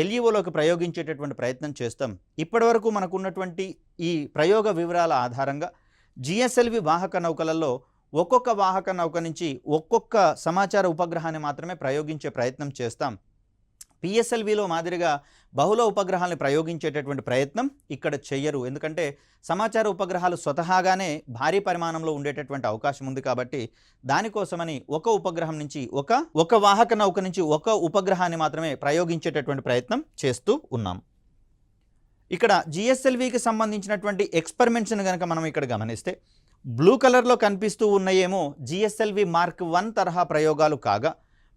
ఎల్ఈఓలోకి ప్రయోగించేటటువంటి ప్రయత్నం చేస్తాం. ఇప్పటివరకు మనకు ఉన్నటువంటి ఈ ప్రయోగ వివరాల ఆధారంగా జిఎస్ఎల్వి వాహక నౌకలలో ఒక్కొక్క వాహక నౌక నుంచి ఒక్కొక్క సమాచార ఉపగ్రహాన్ని మాత్రమే ప్రయోగించే ప్రయత్నం చేస్తాం. పిఎస్ఎల్విలో మాదిరిగా బహుళ ఉపగ్రహాలను ప్రయోగించేటటువంటి ప్రయత్నం ఇక్కడ చెయ్యరు. ఎందుకంటే సమాచార ఉపగ్రహాలు స్వతహాగానే భారీ పరిమాణంలో ఉండేటటువంటి అవకాశం ఉంది కాబట్టి దానికోసమని ఒక ఉపగ్రహం నుంచి ఒక వాహక నౌక నుంచి ఒక ఉపగ్రహాన్ని మాత్రమే ప్రయోగించేటటువంటి ప్రయత్నం చేస్తూ ఉన్నాం. ఇక్కడ జిఎస్ఎల్వికి సంబంధించినటువంటి ఎక్స్పెరిమెంట్స్ని కనుక మనం ఇక్కడ గమనిస్తే బ్లూ కలర్లో కనిపిస్తూ ఉన్నాయేమో జిఎస్ఎల్వి మార్క్ 1 తరహా ప్రయోగాలు కాగా,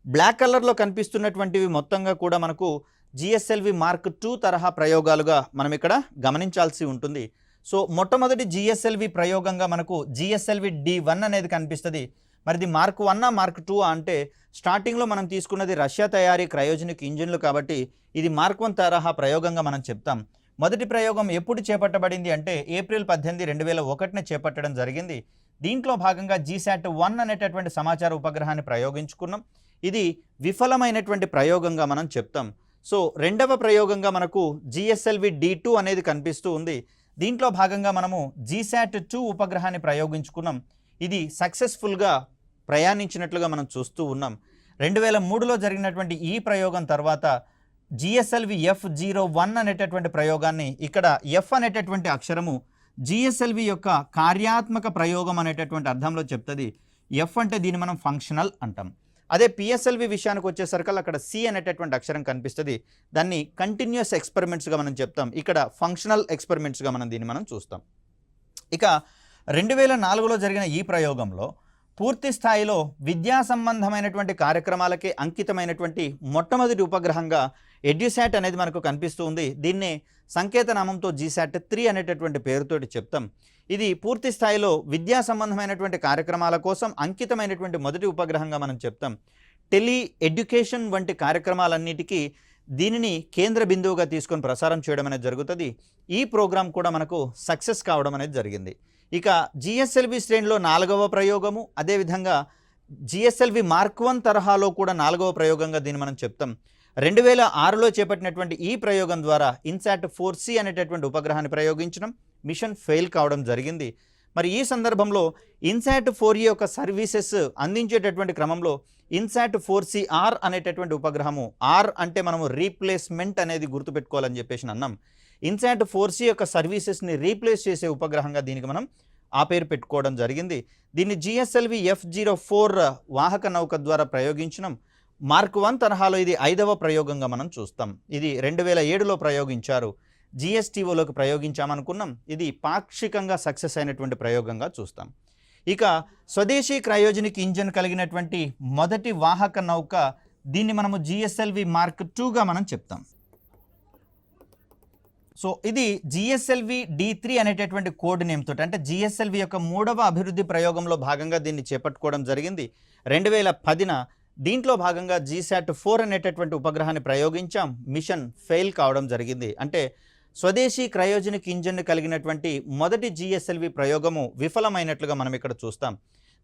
బ్లాక్ కలర్లో కనిపిస్తున్నటువంటివి మొత్తంగా కూడా మనకు జిఎస్ఎల్వి మార్క్ 2 తరహా ప్రయోగాలుగా మనం ఇక్కడ గమనించాల్సి ఉంటుంది. సో మొట్టమొదటి జిఎస్ఎల్వి ప్రయోగంగా మనకు జిఎస్ఎల్వి D1 అనేది కనిపిస్తుంది. మరి ఇది మార్క్ 1 మార్క్ 2 అంటే స్టార్టింగ్లో మనం తీసుకున్నది రష్యా తయారీ క్రయోజనిక్ ఇంజిన్లు కాబట్టి ఇది మార్క్ 1 తరహా ప్రయోగంగా మనం చెప్తాం. మొదటి ప్రయోగం ఎప్పుడు చేపట్టబడింది అంటే ఏప్రిల్ 18, 2001 చేపట్టడం జరిగింది. దీంట్లో భాగంగా GSAT-1 అనేటటువంటి సమాచార ఉపగ్రహాన్ని ప్రయోగించుకున్నాం. ఇది విఫలమైనటువంటి ప్రయోగంగా మనం చెప్తాం. సో రెండవ ప్రయోగంగా మనకు GSLV-D2 అనేది కనిపిస్తూ ఉంది. దీంట్లో భాగంగా మనము GSAT-2 ఉపగ్రహాన్ని ప్రయోగించుకున్నాం. ఇది సక్సెస్ఫుల్గా ప్రయాణించినట్లుగా మనం చూస్తూ ఉన్నాం. 2003లో జరిగినటువంటి ఈ ప్రయోగం తర్వాత GSLV-F01 అనేటటువంటి ప్రయోగాన్ని, ఇక్కడ F అనేటటువంటి అక్షరము GSLV యొక్క కార్యాత్మక ప్రయోగం అనేటటువంటి అర్థంలో చెప్తుంది. F అంటే దీన్ని మనం ఫంక్షనల్ అంటాం. అదే PSLV విషయానికి వచ్చేసరికి అక్కడ C అనేటటువంటి అక్షరం కనిపిస్తుంది. దాన్ని కంటిన్యూస్ ఎక్స్పెరిమెంట్స్గా మనం చెప్తాం. ఇక్కడ ఫంక్షనల్ ఎక్స్పెరిమెంట్స్గా మనం చూస్తాం. ఇక 2004లో జరిగిన ఈ ప్రయోగంలో పూర్తి స్థాయిలో విద్యా సంబంధమైనటువంటి కార్యక్రమాలకే అంకితమైనటువంటి మొట్టమొదటి ఉపగ్రహంగా ఎడ్యుసాట్ అనేది మనకు కనిపిస్తూ ఉంది. దీన్నే సంకేత నామంతో GSAT-3 అనేటటువంటి పేరుతోటి చెప్తాం. ఇది పూర్తి స్థాయిలో విద్యా సంబంధమైనటువంటి కార్యక్రమాల కోసం అంకితమైనటువంటి మొదటి ఉపగ్రహంగా మనం చెప్తాం. టెలి ఎడ్యుకేషన్ వంటి కార్యక్రమాలన్నిటికీ దీనిని కేంద్ర బిందువుగా తీసుకొని ప్రసారం చేయడం అనేది జరుగుతుంది. ఈ ప్రోగ్రాం కూడా మనకు సక్సెస్ కావడం అనేది జరిగింది. ఇక GSLV శ్రేణిలో 4వ ప్రయోగము, అదేవిధంగా GSLV మార్క్ 1 తరహాలో కూడా 4వ ప్రయోగంగా దీన్ని మనం చెప్తాం. 2006లో చేపట్టినటువంటి ఈ ప్రయోగం ద్వారా INSAT-4C అనేటటువంటి ఉపగ్రహాన్ని ప్రయోగించడం, మిషన్ ఫెయిల్ కావడం జరిగింది. మరి ఈ సందర్భంలో INSAT-4E యొక్క సర్వీసెస్ అందించేటటువంటి క్రమంలో INSAT-4CR అనేటటువంటి ఉపగ్రహము, ఆర్ అంటే మనము రీప్లేస్మెంట్ అనేది గుర్తుపెట్టుకోవాలని చెప్పేసి అన్నాం. INSAT-4C యొక్క సర్వీసెస్ని రీప్లేస్ చేసే ఉపగ్రహంగా దీనికి మనం ఆ పేరు పెట్టుకోవడం జరిగింది. దీన్ని GSLV-F04 వాహక నౌక ద్వారా ప్రయోగించడం. మార్క్ 1 తరహాలో ఇది 5వ ప్రయోగంగా మనం చూస్తాం. ఇది 2007లో ప్రయోగించారు. GSTOలోకి ప్రయోగించామనుకున్నాం. ఇది పాక్షికంగా సక్సెస్ అయినటువంటి ప్రయోగంగా చూస్తాం. ఇక స్వదేశీ క్రయోజనిక్ ఇంజిన్ కలిగినటువంటి మొదటి వాహక నౌక, దీన్ని మనము GSLV మార్క్ 2గా మనం చెప్తాం. సో ఇది GSLV-D3 అనేటటువంటి కోడ్ నేమ్ తోటి, అంటే GSLV యొక్క 3వ అభివృద్ధి ప్రయోగంలో భాగంగా దీన్ని చేపట్టుకోవడం జరిగింది 2010న. దీంట్లో భాగంగా GSAT-4 అనేటటువంటి ఉపగ్రహాన్ని ప్రయోగించాం. మిషన్ ఫెయిల్ కావడం జరిగింది. అంటే స్వదేశీ క్రయోజనిక్ ఇంజిన్ కలిగినటువంటి మొదటి GSLV ప్రయోగము విఫలమైనట్లుగా మనం ఇక్కడ చూస్తాం.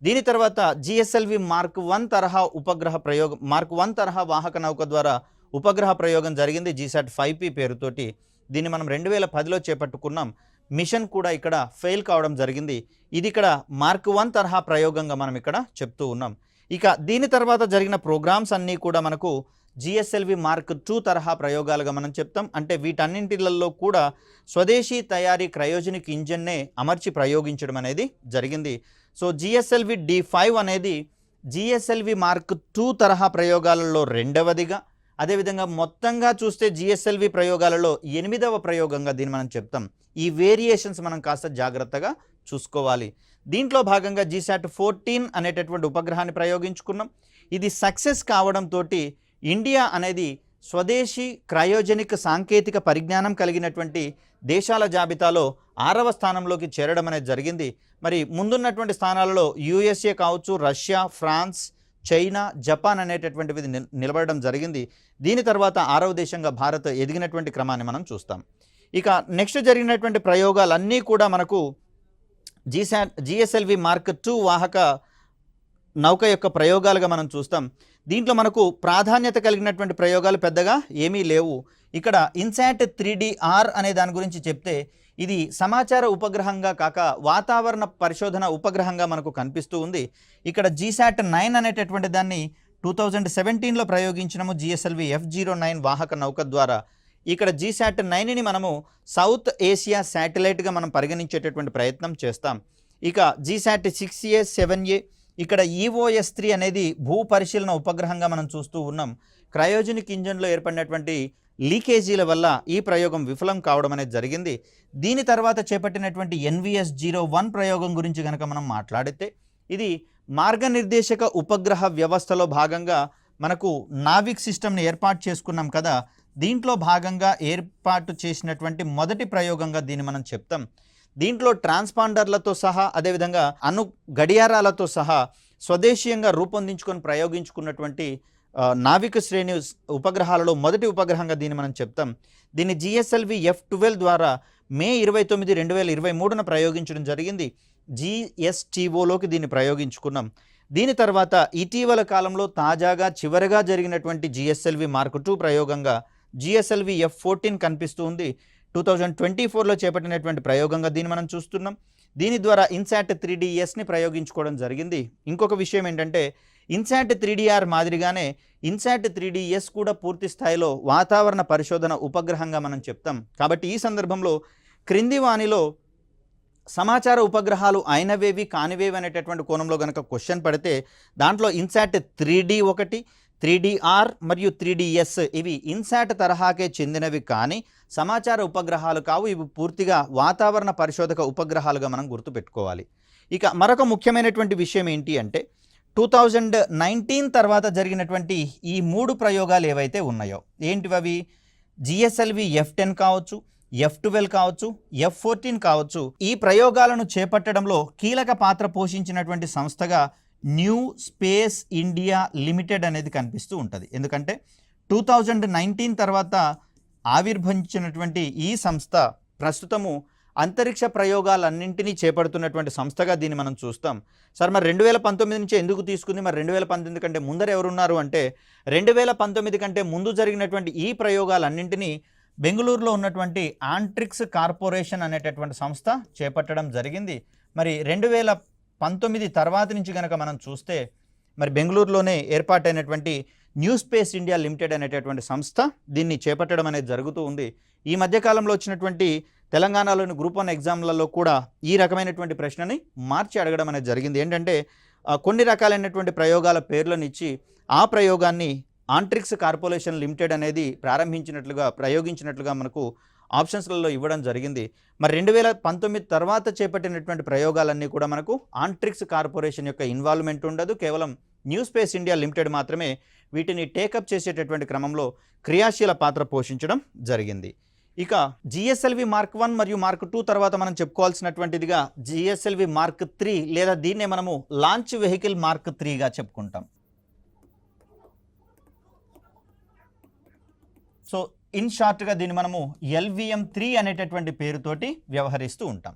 దీని తర్వాత GSLV మార్క్ 1 తరహా ఉపగ్రహ ప్రయోగం, మార్క్ 1 తరహా వాహక నౌక ద్వారా ఉపగ్రహ ప్రయోగం జరిగింది GSAT-5P పేరుతోటి. దీన్ని మనం 2010లో చేపట్టుకున్నాం. మిషన్ కూడా ఇక్కడ ఫెయిల్ కావడం జరిగింది. ఇది ఇక్కడ మార్క్ 1 తరహా ప్రయోగంగా మనం ఇక్కడ చెప్తూ ఉన్నాం. ఇక దీని తర్వాత జరిగిన ప్రోగ్రామ్స్ అన్నీ కూడా మనకు GSLV మార్క్ 2 తరహా ప్రయోగాలుగా మనం చెప్తాం. అంటే వీటన్నింటిలలో కూడా స్వదేశీ తయారీ క్రయోజనిక్ ఇంజన్నే అమర్చి ప్రయోగించడం అనేది జరిగింది. సో GSLV-D5 అనేది GSLV మార్క్ 2 తరహా ప్రయోగాలలో రెండవదిగా, అదేవిధంగా మొత్తంగా చూస్తే GSLV ప్రయోగాలలో 8వ ప్రయోగంగా దీన్ని మనం చెప్తాం. ఈ వేరియేషన్స్ మనం కాస్త జాగ్రత్తగా చూసుకోవాలి. దీంట్లో భాగంగా GSAT-14 అనేటటువంటి ఉపగ్రహాన్ని ప్రయోగించుకున్నాం. ఇది సక్సెస్ కావడంతో ఇండియా అనేది స్వదేశీ క్రయోజనిక్ సాంకేతిక పరిజ్ఞానం కలిగినటువంటి దేశాల జాబితాలో 6వ స్థానంలోకి చేరడం అనేది జరిగింది. మరి ముందున్నటువంటి స్థానాలలో USA కావచ్చు, రష్యా, ఫ్రాన్స్, చైనా, జపాన్ అనేటటువంటివి నిలబడడం జరిగింది. దీని తర్వాత 6వ దేశంగా భారత్ ఎదిగినటువంటి క్రమాన్ని మనం చూస్తాం. ఇక నెక్స్ట్ జరిగినటువంటి ప్రయోగాలన్నీ కూడా మనకు GSLV మార్క్ 2 వాహక నౌక యొక్క ప్రయోగాలుగా మనం చూస్తాం. దీంట్లో మనకు ప్రాధాన్యత కలిగినటువంటి ప్రయోగాలు పెద్దగా ఏమీ లేవు. ఇక్కడ INSAT-3DR అనే దాని గురించి చెప్తే, ఇది సమాచార ఉపగ్రహంగా కాక వాతావరణ పరిశోధన ఉపగ్రహంగా మనకు కనిపిస్తూ ఉంది. ఇక్కడ GSAT-9 అనేటటువంటి దాన్ని 2017లో ప్రయోగించినము GSLV-F09 వాహక నౌక ద్వారా. ఇక్కడ GSAT-9ని మనము సౌత్ ఏషియా శాటిలైట్గా మనం పరిగణించేటటువంటి ప్రయత్నం చేస్తాం. ఇక GSAT-6A, 7A, ఇక్కడ EOS-3 అనేది భూ పరిశీలన ఉపగ్రహంగా మనం చూస్తూ ఉన్నాం. క్రయోజనిక్ ఇంజన్లో ఏర్పడినటువంటి లీకేజీల వల్ల ఈ ప్రయోగం విఫలం కావడం అనేది జరిగింది. దీని తర్వాత చేపట్టినటువంటి NVS-01 ప్రయోగం గురించి కనుక మనం మాట్లాడితే, ఇది మార్గనిర్దేశక ఉపగ్రహ వ్యవస్థలో భాగంగా మనకు నావిక్ సిస్టమ్ని ఏర్పాటు చేసుకున్నాం కదా. దీంట్లో భాగంగా ఏర్పాటు చేసినటువంటి మొదటి ప్రయోగంగా దీన్ని మనం చెప్తాం. దీంట్లో ట్రాన్స్పాండర్లతో సహా, అదేవిధంగా గడియారాలతో సహా స్వదేశీయంగా రూపొందించుకొని ప్రయోగించుకున్నటువంటి నావిక శ్రేణి ఉపగ్రహాలలో మొదటి ఉపగ్రహంగా దీన్ని మనం చెప్తాం. దీన్ని జిఎస్ఎల్వి F12 ద్వారా మే 29, 2023న ప్రయోగించడం జరిగింది. GSTOలోకి దీన్ని ప్రయోగించుకున్నాం. దీని తర్వాత ఇటీవల కాలంలో తాజాగా చివరగా జరిగినటువంటి జిఎస్ఎల్వి మార్క్ 2 ప్రయోగంగా జిఎస్ఎల్వి F14 కనిపిస్తూ ఉంది. 2024లో చేపట్టినటువంటి ప్రయోగంగా దీన్ని మనం చూస్తున్నాం. దీని ద్వారా ఇన్సాట్ 3DSని ప్రయోగించుకోవడం జరిగింది. ఇంకొక విషయం ఏంటంటే ఇన్సాట్ 3DR మాదిరిగానే ఇన్సాట్ 3DS కూడా పూర్తి స్థాయిలో వాతావరణ పరిశోధన ఉపగ్రహంగా మనం చెప్తాం. కాబట్టి ఈ సందర్భంలో క్రింది వానిలో సమాచార ఉపగ్రహాలు అయినవేవి కానివేవి అనేటటువంటి కోణంలో కనుక క్వశ్చన్ పడితే దాంట్లో ఇన్సాట్ 3D ఒకటి, 3DR మరియు 3DS ఇవి ఇన్సాట్ తరహాకే చెందినవి కానీ సమాచార ఉపగ్రహాలు కావు. ఇవి పూర్తిగా వాతావరణ పరిశోధక ఉపగ్రహాలుగా మనం గుర్తుపెట్టుకోవాలి. ఇక మరొక ముఖ్యమైనటువంటి విషయం ఏంటి అంటే 2019 తర్వాత జరిగినటువంటి ఈ 3 ప్రయోగాలు ఏవైతే ఉన్నాయో ఏంటివి? జిఎస్ఎల్వి F10 కావచ్చు, F12 కావచ్చు, F14 కావచ్చు. ఈ ప్రయోగాలను చేపట్టడంలో కీలక పాత్ర పోషించినటువంటి సంస్థగా న్యూ స్పేస్ ఇండియా లిమిటెడ్ అనేది కనిపిస్తూ ఉంటుంది. ఎందుకంటే 2019 తర్వాత ఆవిర్భవించినటువంటి ఈ సంస్థ ప్రస్తుతము అంతరిక్ష ప్రయోగాలన్నింటినీ చేపడుతున్నటువంటి సంస్థగా దీన్ని మనం చూస్తాం. సార్ మరి 2019 నుంచి ఎందుకు తీసుకుంది? మరి 2019 కంటే ముందర ఎవరున్నారు అంటే 2019 కంటే ముందు జరిగినటువంటి ఈ ప్రయోగాలన్నింటినీ బెంగళూరులో ఉన్నటువంటి ఆంట్రిక్స్ కార్పొరేషన్ అనేటటువంటి సంస్థ చేపట్టడం జరిగింది. మరి 2019 తర్వాత నుంచి కనుక మనం చూస్తే మరి బెంగళూరులోనే ఏర్పాటైనటువంటి న్యూ స్పేస్ ఇండియా లిమిటెడ్ అనేటటువంటి సంస్థ దీన్ని చేపట్టడం అనేది జరుగుతూ ఉంది. ఈ మధ్యకాలంలో వచ్చినటువంటి తెలంగాణలోని గ్రూప్ 1 ఎగ్జామ్లలో కూడా ఈ రకమైనటువంటి ప్రశ్నని మార్చి అడగడం అనేది జరిగింది. ఏంటంటే కొన్ని రకాలైనటువంటి ప్రయోగాల పేర్లను ఇచ్చి ఆ ప్రయోగాన్ని ఆంట్రిక్స్ కార్పొరేషన్ లిమిటెడ్ అనేది ప్రయోగించినట్లుగా మనకు ఆప్షన్స్లలో ఇవ్వడం జరిగింది. మరి 2019 తర్వాత చేపట్టినటువంటి ప్రయోగాలన్నీ కూడా మనకు ఆంట్రిక్స్ కార్పొరేషన్ యొక్క ఇన్వాల్వ్మెంట్ ఉండదు. కేవలం న్యూ స్పేస్ ఇండియా లిమిటెడ్ మాత్రమే వీటిని టేకప్ చేసేటటువంటి క్రమంలో క్రియాశీల పాత్ర పోషించడం జరిగింది. ఇక జిఎస్ఎల్వి మార్క్ 1 మరియు మార్క్ 2 తర్వాత మనం చెప్పుకోవాల్సినటువంటిదిగా జిఎస్ఎల్వి మార్క్ 3 లేదా దీన్నే మనము లాంచ్ వెహికల్ మార్క్ 3గా చెప్పుకుంటాం. సో ఇన్ షార్ట్గా దీన్ని మనము LVM-3 అనేటటువంటి పేరుతోటి వ్యవహరిస్తూ ఉంటాం.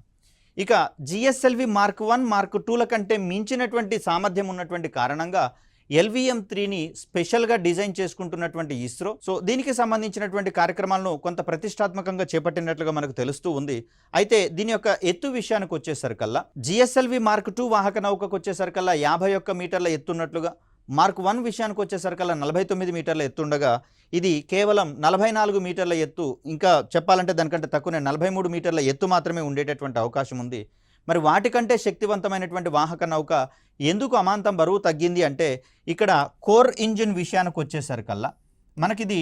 ఇక జిఎస్ఎల్వి మార్క్ 1, మార్క్ 2ల కంటే మించినటువంటి సామర్థ్యం ఉన్నటువంటి కారణంగా LVM-3ని స్పెషల్గా డిజైన్ చేసుకుంటున్నటువంటి ఇస్రో సో దీనికి సంబంధించినటువంటి కార్యక్రమాలను కొంత ప్రతిష్టాత్మకంగా చేపట్టినట్లుగా మనకు తెలుస్తూ ఉంది. అయితే దీని యొక్క ఎత్తు విషయానికి వచ్చేసరికల్లా జిఎస్ఎల్వి మార్క్ 2 వాహక నౌకకు వచ్చేసరికల్లా 51 మీటర్ల ఎత్తున్నట్లుగా, మార్క్ 1 విషయానికి వచ్చేసరికల్లా 49 మీటర్ల ఎత్తుండగా ఇది కేవలం 44 మీటర్ల ఎత్తు, ఇంకా చెప్పాలంటే దానికంటే తక్కువనే 43 మీటర్ల ఎత్తు మాత్రమే ఉండేటటువంటి అవకాశం ఉంది. మరి వాటికంటే శక్తివంతమైనటువంటి వాహక నౌక ఎందుకు అమాంతం బరువు తగ్గింది అంటే ఇక్కడ కోర్ ఇంజిన్ విషయానికి వచ్చేసరికల్లా మనకిది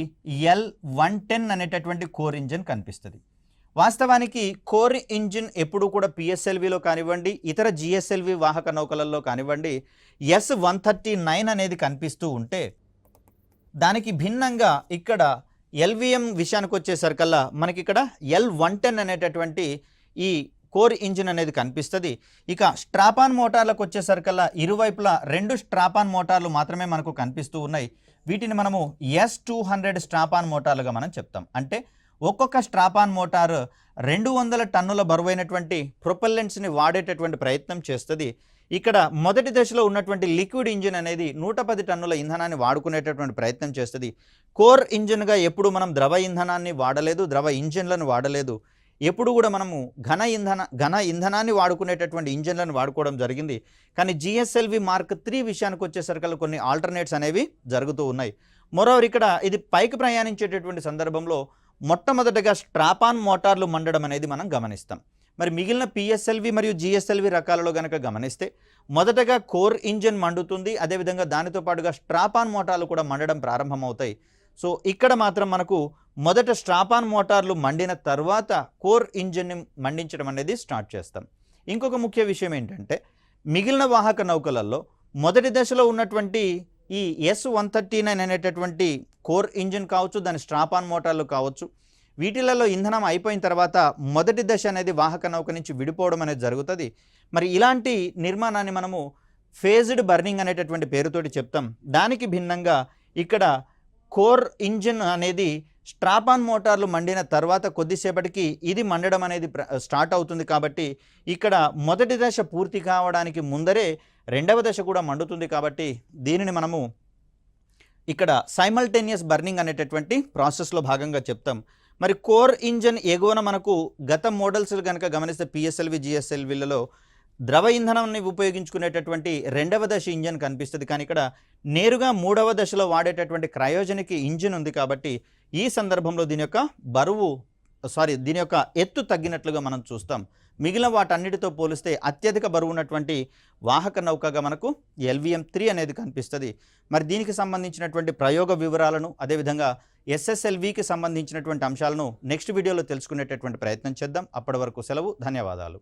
L110 అనేటటువంటి కోర్ ఇంజిన్ కనిపిస్తుంది. వాస్తవానికి కోర్ ఇంజిన్ ఎప్పుడు కూడా పిఎస్ఎల్విలో కానివ్వండి, ఇతర జిఎస్ఎల్వి వాహక నౌకలలో కానివ్వండి S139 అనేది కనిపిస్తూ ఉంటే దానికి భిన్నంగా ఇక్కడ LVM విషయానికి వచ్చేసరికల్లా మనకి ఇక్కడ L110 అనేటటువంటి ఈ కోర్ ఇంజిన్ అనేది కనిపిస్తుంది. ఇక స్ట్రాపాన్ మోటార్లకు వచ్చేసరికల్లా ఇరువైపులా 2 స్ట్రాపాన్ మోటార్లు మాత్రమే మనకు కనిపిస్తూ ఉన్నాయి. వీటిని మనము S200 స్ట్రాపాన్ మోటార్లుగా మనం చెప్తాం. అంటే ఒక్కొక్క స్ట్రాపాన్ మోటార్ 200 టన్నుల బరువైనటువంటి ప్రొపెల్లెంట్స్ని వాడేటటువంటి ప్రయత్నం చేస్తుంది. ఇక్కడ మొదటి దశలో ఉన్నటువంటి లిక్విడ్ ఇంజిన్ అనేది 110 టన్నుల ఇంధనాన్ని వాడుకునేటటువంటి ప్రయత్నం చేస్తుంది. కోర్ ఇంజిన్గా ఎప్పుడు మనం ద్రవ ఇంధనాన్ని వాడలేదు, ద్రవ ఇంజిన్లను వాడలేదు. ఎప్పుడు కూడా మనము ఘన ఇంధనాన్ని వాడుకునేటటువంటి ఇంజిన్లను వాడుకోవడం జరిగింది. కానీ జిఎస్ఎల్వి మార్క్ 3 విషయానికి వచ్చేసరికి కొన్ని ఆల్టర్నేట్స్ అనేవి జరుగుతూ ఉన్నాయి. మరోవర్ ఇక్కడ ఇది పైకి ప్రయాణించేటటువంటి సందర్భంలో మొట్టమొదటగా స్ట్రాపాన్ మోటార్లు మండడం అనేది మనం గమనిస్తాం. మరి మిగిలిన పిఎస్ఎల్వి మరియు జిఎస్ఎల్వి రకాలలో కనుక గమనిస్తే మొదటగా కోర్ ఇంజిన్ మండుతుంది, అదేవిధంగా దానితో పాటుగా స్ట్రాపాన్ మోటార్లు కూడా మండడం ప్రారంభమవుతాయి. సో ఇక్కడ మాత్రం మనకు మొదట స్ట్రాపాన్ మోటార్లు మండిన తర్వాత కోర్ ఇంజిన్ని మండించడం అనేది స్టార్ట్ చేస్తాం. ఇంకొక ముఖ్య విషయం ఏంటంటే మిగిలిన వాహక నౌకలలో మొదటి దశలో ఉన్నటువంటి ఈ S139 అనేటటువంటి కోర్ ఇంజిన్ కావచ్చు, దాని స్ట్రాపాన్ మోటార్లు కావచ్చు, వీటిలలో ఇంధనం అయిపోయిన తర్వాత మొదటి దశ అనేది వాహక నౌక నుంచి విడిపోవడం అనేది జరుగుతుంది. మరి ఇలాంటి నిర్మాణాన్ని మనము ఫేజ్డ్ బర్నింగ్ అనేటటువంటి పేరుతోటి చెప్తాం. దానికి భిన్నంగా ఇక్కడ కోర్ ఇంజిన్ అనేది స్ట్రాపాన్ మోటార్లు మండిన తర్వాత కొద్దిసేపటికి ఇది మండడం అనేది స్టార్ట్ అవుతుంది. కాబట్టి ఇక్కడ మొదటి దశ పూర్తి కావడానికి ముందరే రెండవ దశ కూడా మండుతుంది. కాబట్టి దీనిని మనము ఇక్కడ సైమల్టేనియస్ బర్నింగ్ అనేటటువంటి ప్రాసెస్లో భాగంగా చెప్తాం. మరి కోర్ ఇంజన్ ఎగువన మనకు గత మోడల్స్ కనుక గమనిస్తే పిఎస్ఎల్వి జిఎస్ఎల్విలలో ద్రవ ఇంధనాన్ని ఉపయోగించుకునేటటువంటి రెండవ దశ ఇంజన్ కనిపిస్తుంది. కానీ ఇక్కడ నేరుగా మూడవ దశలో వాడేటటువంటి క్రయోజనిక్ ఇంజిన్ ఉంది. కాబట్టి ఈ సందర్భంలో దీని యొక్క ఎత్తు తగ్గినట్లుగా మనం చూస్తాం. మిగిలిన వాటన్నిటితో పోలిస్తే అత్యధిక బరువు ఉన్నటువంటి వాహక నౌకగా మనకు LVM-3 అనేది కనిపిస్తుంది. మరి దీనికి సంబంధించినటువంటి ప్రయోగ వివరాలను అదేవిధంగా SSLVకి సంబంధించినటువంటి అంశాలను నెక్స్ట్ వీడియోలో తెలుసుకునేటటువంటి ప్రయత్నం చేద్దాం. అప్పటి వరకు సెలవు. ధన్యవాదాలు.